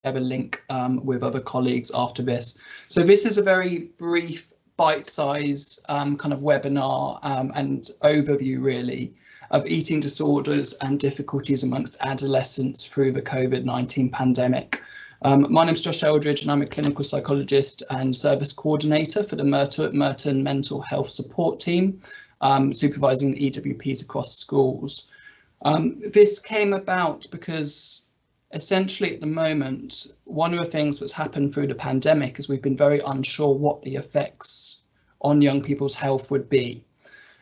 a link with other colleagues after this. So this is a very brief, bite-size kind of webinar and overview, really, of eating disorders and difficulties amongst adolescents through the COVID-19 pandemic. My name is Josh Eldridge and I'm a clinical psychologist and service coordinator for the Merton Mental Health Support Team, supervising the EWPs across schools. This came about because essentially at the moment, one of the things that's happened through the pandemic is we've been very unsure what the effects on young people's health would be.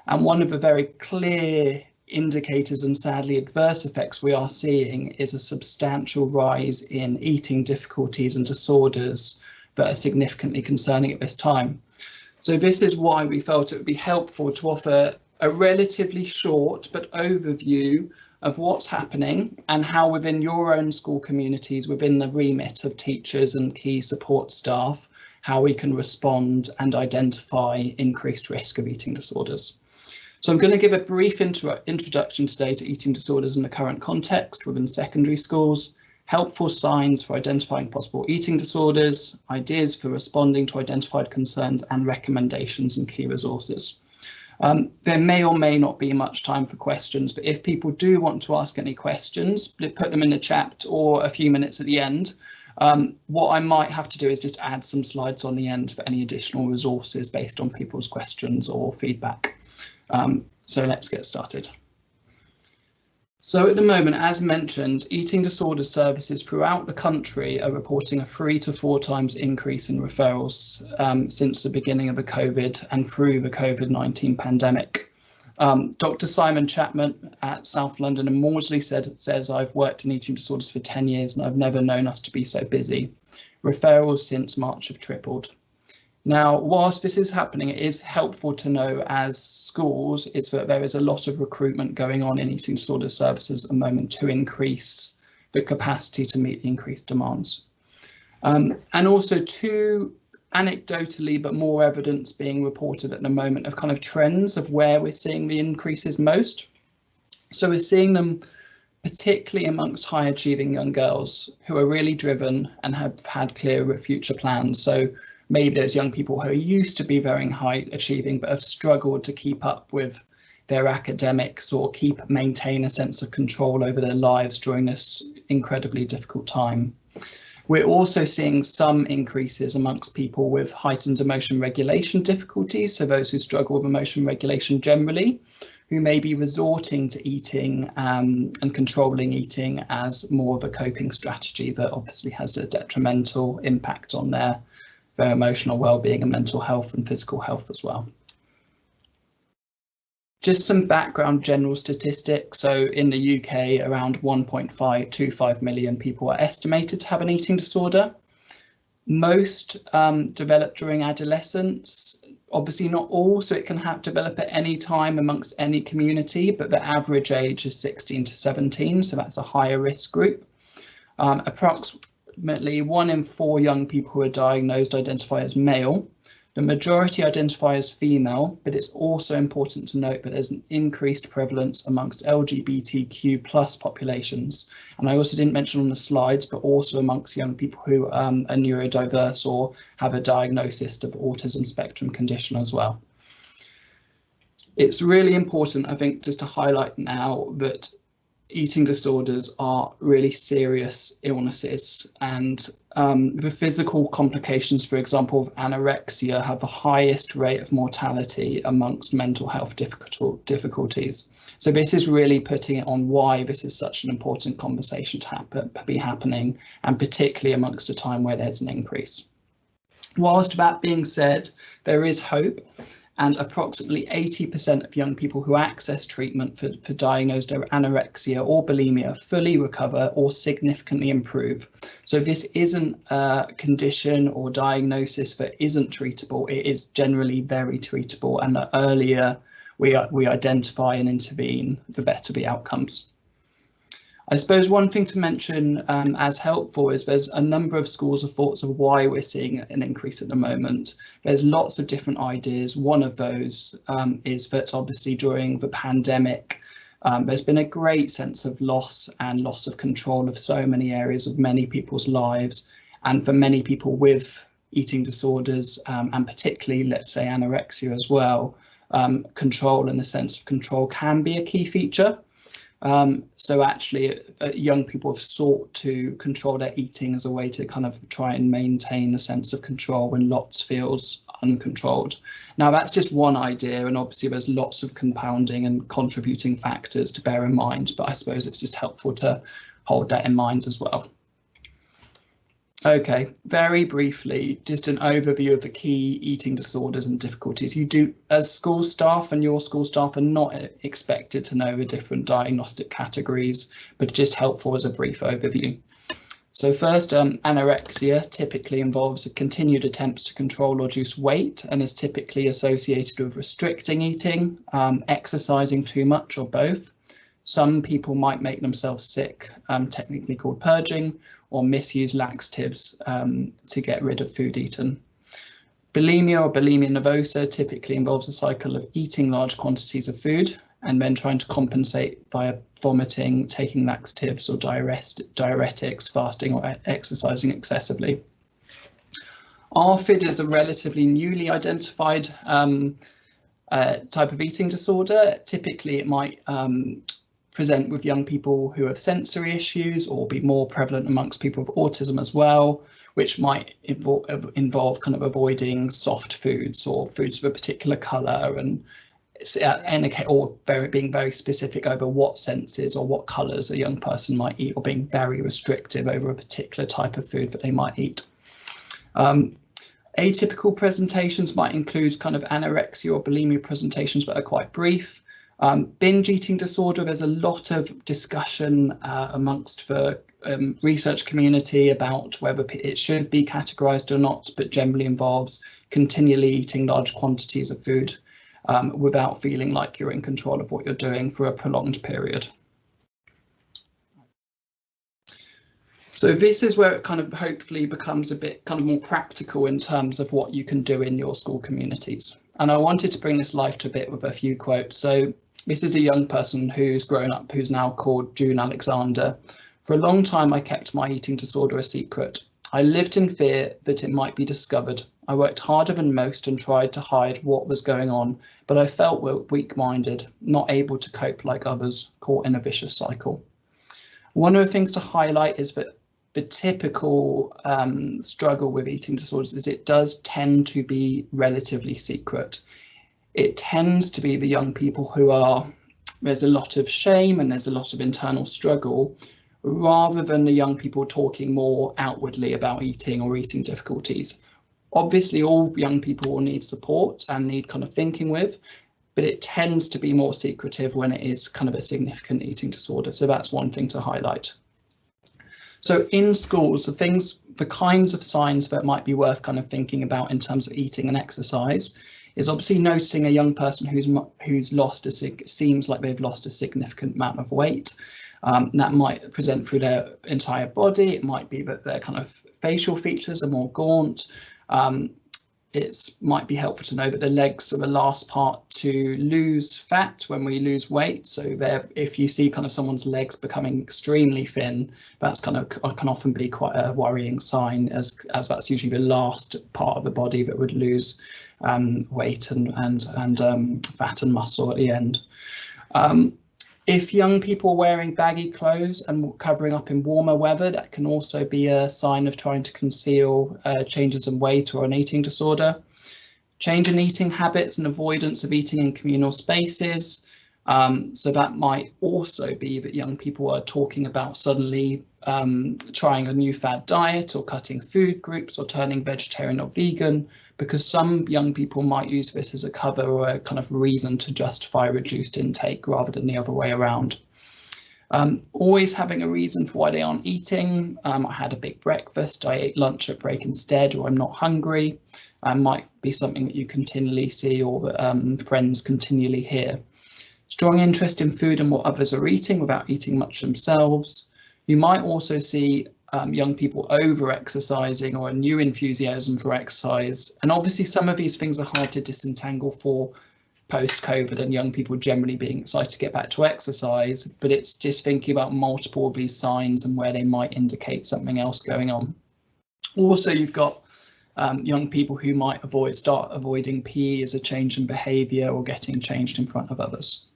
And one of the very clear indicators and sadly adverse effects we are seeing is a substantial rise in eating difficulties and disorders that are significantly concerning at this time. So this is why we felt it would be helpful to offer a relatively short but overview of what's happening and how within your own school communities, within the remit of teachers and key support staff, how we can respond and identify increased risk of eating disorders. So I'm going to give a brief introduction today to eating disorders in the current context within secondary schools, helpful signs for identifying possible eating disorders, ideas for responding to identified concerns, and recommendations and key resources. There may or may not be much time for questions, but if people do want to ask any questions, put them in the chat or a few minutes at the end. What I might have to do is just add some slides on the end for any additional resources based on people's questions or feedback. So let's get started. So at the moment, as mentioned, eating disorder services throughout the country are reporting a 3 to 4 times increase in referrals since the beginning of the COVID and through the COVID-19 pandemic. Dr. Simon Chapman at South London and Maudsley says, I've worked in eating disorders for 10 years and I've never known us to be so busy. Referrals since March have tripled. Now, whilst this is happening, it is helpful to know as schools is that there is a lot of recruitment going on in eating disorder services at the moment to increase the capacity to meet the increased demands. And also two anecdotally, but more evidence being reported at the moment of kind of trends of where we're seeing the increases most. So we're seeing them particularly amongst high achieving young girls who are really driven and have had clear future plans. So maybe those young people who are used to be very high achieving but have struggled to keep up with their academics or maintain a sense of control over their lives during this incredibly difficult time. We're also seeing some increases amongst people with heightened emotion regulation difficulties, so those who struggle with emotion regulation generally, who may be resorting to eating and controlling eating as more of a coping strategy that obviously has a detrimental impact on their emotional well-being and mental health and physical health as well. Just some background general statistics. So in the UK, around 1.25 million people are estimated to have an eating disorder. Most develop during adolescence, obviously not all, so it can develop at any time amongst any community, but the average age is 16 to 17, so that's a higher risk group. Approximately 1 in 4 young people who are diagnosed identify as male. The majority identify as female, but it's also important to note that there's an increased prevalence amongst LGBTQ+ populations. And I also didn't mention on the slides, but also amongst young people who are neurodiverse or have a diagnosis of autism spectrum condition as well. It's really important, I think, just to highlight now that eating disorders are really serious illnesses, and the physical complications, for example, of anorexia have the highest rate of mortality amongst mental health difficulties. So this is really putting it on why this is such an important conversation to be happening, and particularly amongst a time where there's an increase. Whilst that being said, there is hope. And approximately 80% of young people who access treatment for diagnosed anorexia or bulimia fully recover or significantly improve. So this isn't a condition or diagnosis that isn't treatable. It is generally very treatable, and the earlier we identify and intervene, the better the outcomes. I suppose one thing to mention as helpful is there's a number of schools of thoughts of why we're seeing an increase at the moment. There's lots of different ideas. One of those is that obviously during the pandemic, There's been a great sense of loss of control of so many areas of many people's lives, and for many people with eating disorders, and particularly, let's say, anorexia as well, control and a sense of control can be a key feature. So actually, young people have sought to control their eating as a way to kind of try and maintain a sense of control when lots feels uncontrolled. Now, that's just one idea, and obviously there's lots of compounding and contributing factors to bear in mind, but I suppose it's just helpful to hold that in mind as well. Okay, very briefly, just an overview of the key eating disorders and difficulties. You do, as school staff, and your school staff are not expected to know the different diagnostic categories, but just helpful as a brief overview. So first, anorexia typically involves a continued attempts to control or reduce weight and is typically associated with restricting eating, exercising too much, or both. Some people might make themselves sick, technically called purging, or misuse laxatives to get rid of food eaten. Bulimia or bulimia nervosa typically involves a cycle of eating large quantities of food and then trying to compensate via vomiting, taking laxatives or diuretics, fasting or exercising excessively. ARFID is a relatively newly identified type of eating disorder. Typically, it might present with young people who have sensory issues or be more prevalent amongst people with autism as well, which might involve kind of avoiding soft foods or foods of a particular colour, and or being very specific over what senses or what colours a young person might eat, or being very restrictive over a particular type of food that they might eat. Atypical presentations might include kind of anorexia or bulimia presentations, but are quite brief. Binge eating disorder, there's a lot of discussion amongst the research community about whether it should be categorised or not, but generally involves continually eating large quantities of food without feeling like you're in control of what you're doing for a prolonged period. So this is where it kind of hopefully becomes a bit kind of more practical in terms of what you can do in your school communities. And I wanted to bring this life to a bit with a few quotes. So this is a young person who's grown up, who's now called June Alexander. For a long time, I kept my eating disorder a secret. I lived in fear that it might be discovered. I worked harder than most and tried to hide what was going on, but I felt weak-minded, not able to cope like others, caught in a vicious cycle. One of the things to highlight is that the typical struggle with eating disorders is it does tend to be relatively secret. It tends to be the young people who there's a lot of shame and there's a lot of internal struggle, rather than the young people talking more outwardly about eating or eating difficulties. Obviously, all young people will need support and need kind of thinking with, but it tends to be more secretive when it is kind of a significant eating disorder. So that's one thing to highlight. So in schools, the kinds of signs that might be worth kind of thinking about in terms of eating and exercise is obviously noticing a young person who's seems like they've lost a significant amount of weight. That might present through their entire body. It might be that their kind of facial features are more gaunt. It might be helpful to know that the legs are the last part to lose fat when we lose weight. So if you see kind of someone's legs becoming extremely thin, that's can often be quite a worrying sign, as that's usually the last part of the body that would lose weight and fat and muscle at the end. If young people are wearing baggy clothes and covering up in warmer weather, that can also be a sign of trying to conceal changes in weight or an eating disorder. Change in eating habits and avoidance of eating in communal spaces. So that might also be that young people are talking about suddenly trying a new fad diet or cutting food groups or turning vegetarian or vegan, because some young people might use this as a cover or a kind of reason to justify reduced intake rather than the other way around. Always having a reason for why they aren't eating. I had a big breakfast, I ate lunch at break instead, or I'm not hungry. Might be something that you continually see or that friends continually hear. Strong interest in food and what others are eating without eating much themselves. You might also see young people over-exercising or a new enthusiasm for exercise. And obviously some of these things are hard to disentangle for post-COVID and young people generally being excited to get back to exercise, but it's just thinking about multiple of these signs and where they might indicate something else going on. Also, you've got young people who might start avoiding PE as a change in behaviour or getting changed in front of others.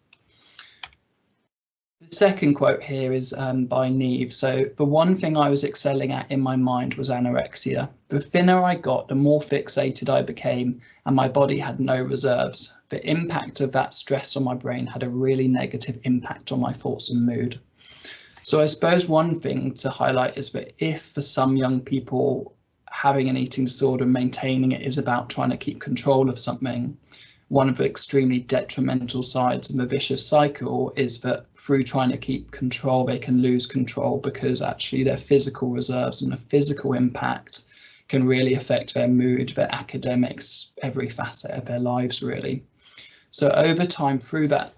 The second quote here is by Neve. So the one thing I was excelling at in my mind was anorexia. The thinner I got, the more fixated I became, and my body had no reserves. The impact of that stress on my brain had a really negative impact on my thoughts and mood. So I suppose one thing to highlight is that if for some young people having an eating disorder and maintaining it is about trying to keep control of something, one of the extremely detrimental sides of the vicious cycle is that through trying to keep control, they can lose control, because actually their physical reserves and the physical impact can really affect their mood, their academics, every facet of their lives, really. So over time, through that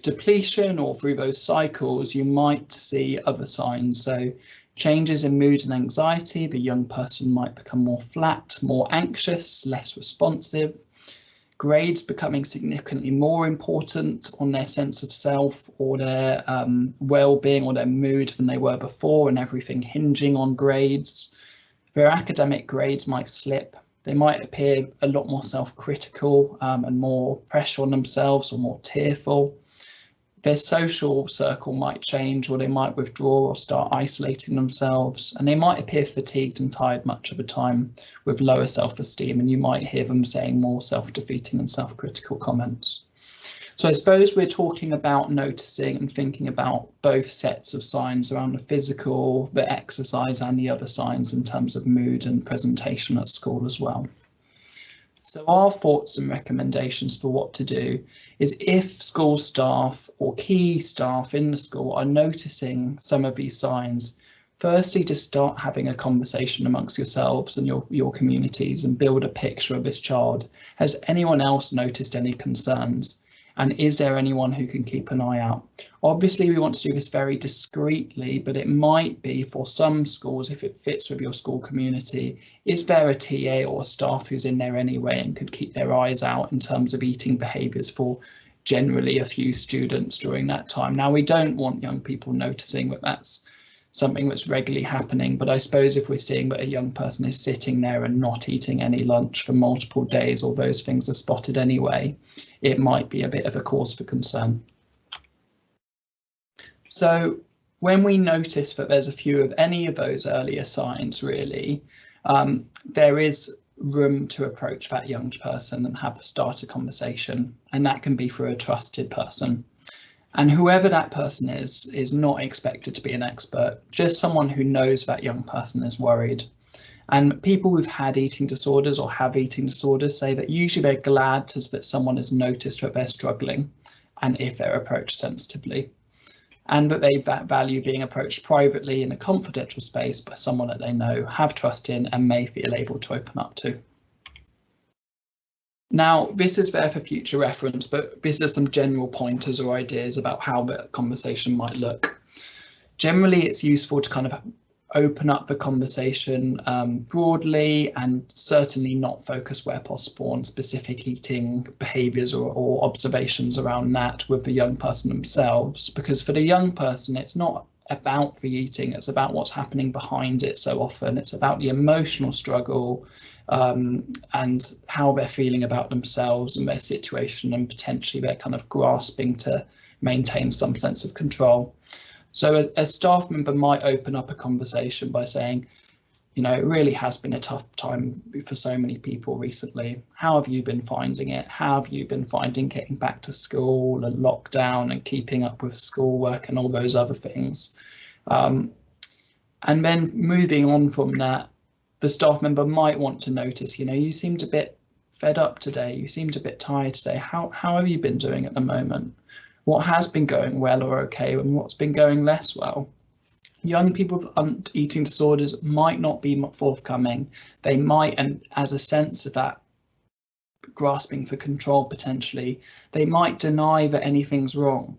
depletion or through those cycles, you might see other signs. So changes in mood and anxiety, the young person might become more flat, more anxious, less responsive. Grades becoming significantly more important on their sense of self or their well-being or their mood than they were before, and everything hinging on grades. Their academic grades might slip. They might appear a lot more self-critical and more pressure on themselves, or more tearful. Their social circle might change, or they might withdraw or start isolating themselves, and they might appear fatigued and tired much of the time with lower self-esteem, and you might hear them saying more self-defeating and self-critical comments. So I suppose we're talking about noticing and thinking about both sets of signs around the physical, the exercise, and the other signs in terms of mood and presentation at school as well. So our thoughts and recommendations for what to do is, if school staff or key staff in the school are noticing some of these signs, firstly, to start having a conversation amongst yourselves and your communities and build a picture of this child. Has anyone else noticed any concerns? And is there anyone who can keep an eye out? Obviously, we want to do this very discreetly, but it might be for some schools, if it fits with your school community, is there a TA or staff who's in there anyway and could keep their eyes out in terms of eating behaviours for generally a few students during that time? Now, we don't want young people noticing that that's something that's regularly happening, but I suppose if we're seeing that a young person is sitting there and not eating any lunch for multiple days, or those things are spotted anyway, it might be a bit of a cause for concern. So when we notice that there's a few of any of those earlier signs, really, there is room to approach that young person and start a conversation, and that can be for a trusted person. And whoever that person is not expected to be an expert, just someone who knows that young person is worried. And people who've had eating disorders or have eating disorders say that usually they're glad that someone has noticed that they're struggling, and if they're approached sensitively, and that they value being approached privately in a confidential space by someone that they know, have trust in, and may feel able to open up to. Now, this is there for future reference, but this is some general pointers or ideas about how the conversation might look. Generally, it's useful to kind of open up the conversation broadly, and certainly not focus where possible on specific eating behaviours or observations around that with the young person themselves, because for the young person, it's not about the eating, it's about what's happening behind it so often. It's about the emotional struggle and how they're feeling about themselves and their situation, and potentially they're kind of grasping to maintain some sense of control. So a staff member might open up a conversation by saying, you know, it really has been a tough time for so many people recently. How have you been finding it? How have you been finding getting back to school and lockdown and keeping up with schoolwork and all those other things? And then moving on from that, the staff member might want to notice, you know, you seemed a bit fed up today. You seemed a bit tired today. How have you been doing at the moment? What has been going well or okay, and what's been going less well? Young people with eating disorders might not be forthcoming. They might, and as a sense of that grasping for control potentially, they might deny that anything's wrong.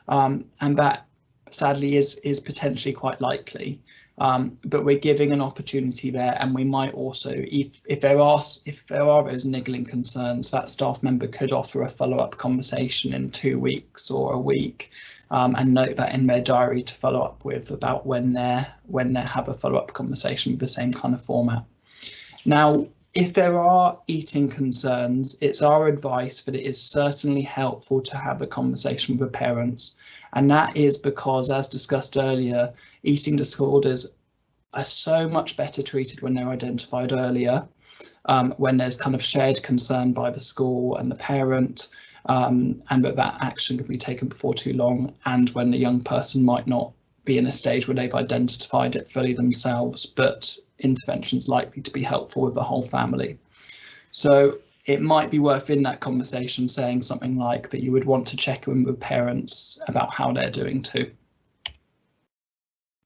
And that sadly is potentially quite likely. but we're giving an opportunity there, and we might also, if there are those niggling concerns, that staff member could offer a follow-up conversation in 2 weeks or a week, and note that in their diary to follow up with about when they have a follow-up conversation with the same kind of format. Now, if there are eating concerns, it's our advice that it is certainly helpful to have a conversation with the parents. And that is because, as discussed earlier, eating disorders are so much better treated when they're identified earlier, when there's kind of shared concern by the school and the parent, and that action can be taken before too long, and when the young person might not be in a stage where they've identified it fully themselves, but intervention's likely to be helpful with the whole family. So it might be worth in that conversation saying something like that you would want to check in with parents about how they're doing too.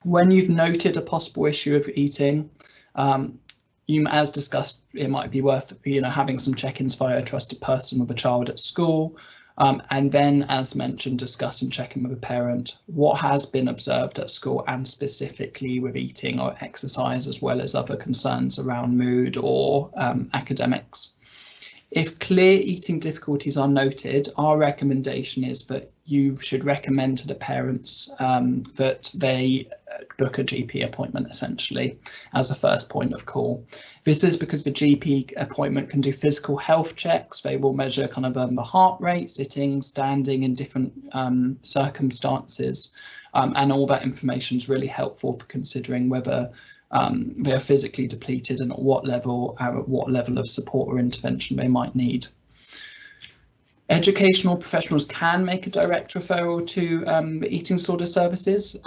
When you've noted a possible issue of eating, as discussed, it might be worth having some check-ins via a trusted person with a child at school, and then, as mentioned, discuss and check in with a parent what has been observed at school, and specifically with eating or exercise, as well as other concerns around mood or academics. If clear eating difficulties are noted, our recommendation is that you should recommend to the parents that they book a GP appointment, essentially, as a first point of call. This is because the GP appointment can do physical health checks. They will measure kind of the heart rate, sitting, standing in different circumstances, and all that information is really helpful for considering whether they are physically depleted and at what level of support or intervention they might need. Educational professionals can make a direct referral to eating disorder services.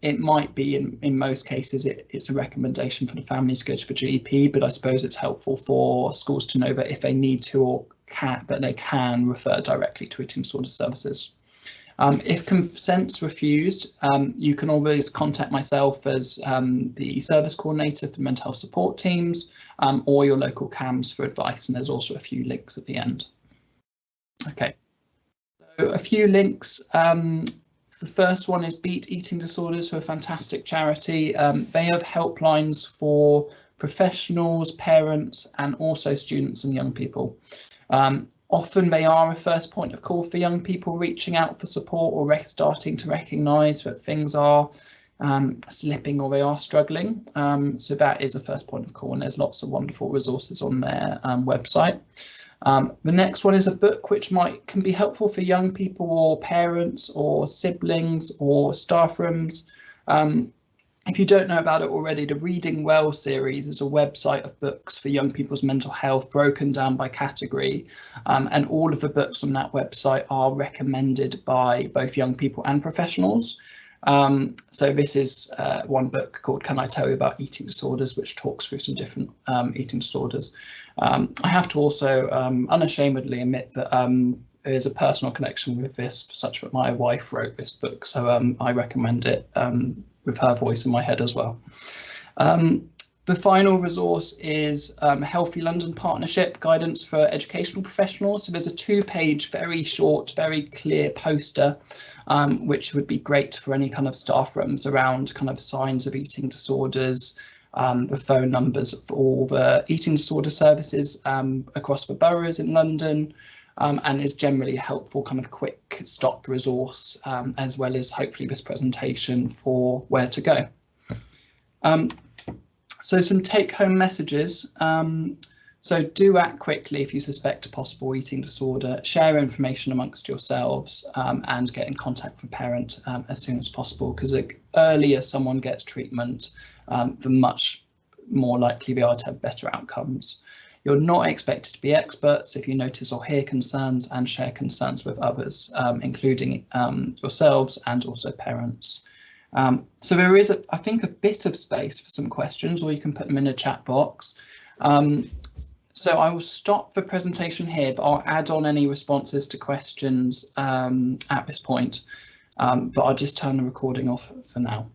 It might be, in most cases, it's a recommendation for the family to go to the GP, but I suppose it's helpful for schools to know that if they need to or that they can refer directly to eating disorder services. If consent's refused, you can always contact myself as the service coordinator for the mental health support teams, or your local CAMHS for advice, and there's also a few links at the end. Okay, so a few links. The first one is Beat Eating Disorders, who are a fantastic charity. They have helplines for professionals, parents, and also students and young people. Often they are a first point of call for young people reaching out for support or starting to recognise that things are slipping or they are struggling. So that is a first point of call, and there's lots of wonderful resources on their website. The next one is a book which can be helpful for young people or parents or siblings or staff rooms. If you don't know about it already, the Reading Well series is a website of books for young people's mental health broken down by category, and all of the books on that website are recommended by both young people and professionals. So this is one book called Can I Tell You About Eating Disorders, which talks through some different eating disorders. I have to also unashamedly admit that there is a personal connection with this, such that my wife wrote this book, so I recommend it with her voice in my head as well. The final resource is Healthy London Partnership Guidance for Educational Professionals. So there's a 2-page, very short, very clear poster, which would be great for any kind of staff rooms around kind of signs of eating disorders, the phone numbers for all the eating disorder services across the boroughs in London, and is generally a helpful kind of quick stop resource, as well as hopefully this presentation for where to go. So some take-home messages. So do act quickly if you suspect a possible eating disorder, share information amongst yourselves, and get in contact with a parent as soon as possible, because the earlier someone gets treatment, the much more likely they are to have better outcomes. You're not expected to be experts. If you notice or hear concerns, and share concerns with others, including yourselves and also parents. So there is, I think, a bit of space for some questions, or you can put them in a chat box. So I will stop the presentation here, but I'll add on any responses to questions at this point. But I'll just turn the recording off for now.